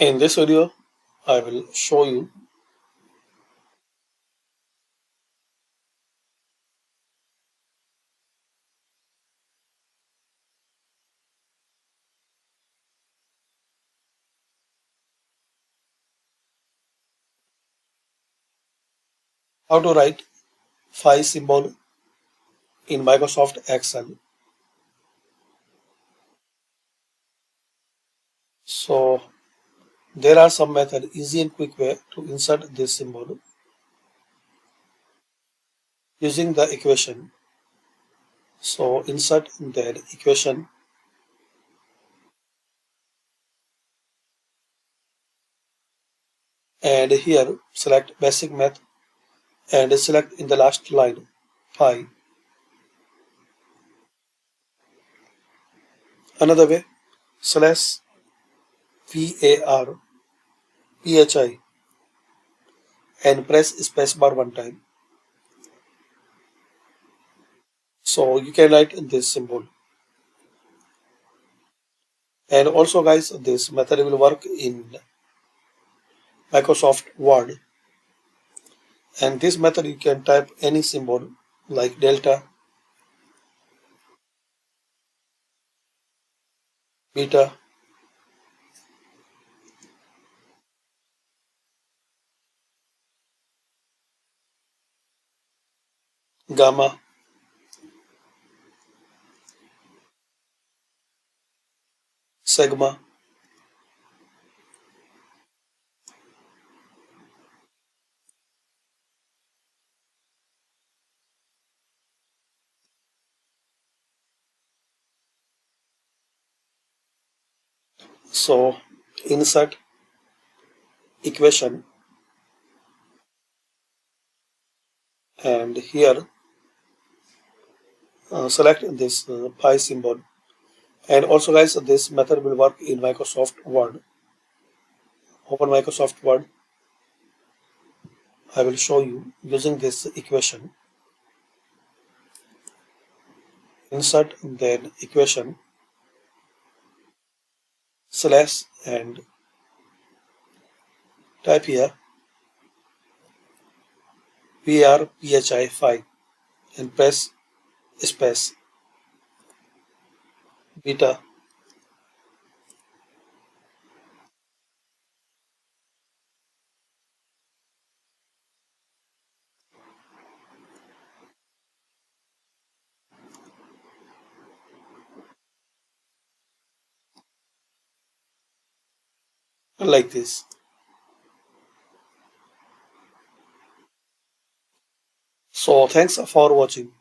In this video, I will show you how to write Phi symbol in Microsoft Excel. So there are some method, easy and quick way to insert this symbol using the equation. So insert that equation and here select basic math and select in the last line Phi. Another way, slash VAR PHI and press spacebar one time. So you can write this symbol. And also guys, this method will work in Microsoft Word. And this method you can type any symbol like delta, beta, gamma, sigma. So insert equation and here select this pi symbol. And also guys, this method will work in Microsoft Word. Open Microsoft Word. I will show you using this equation. Insert then equation slash and type here VRPHI 5 and press space beta like this. So thanks for watching.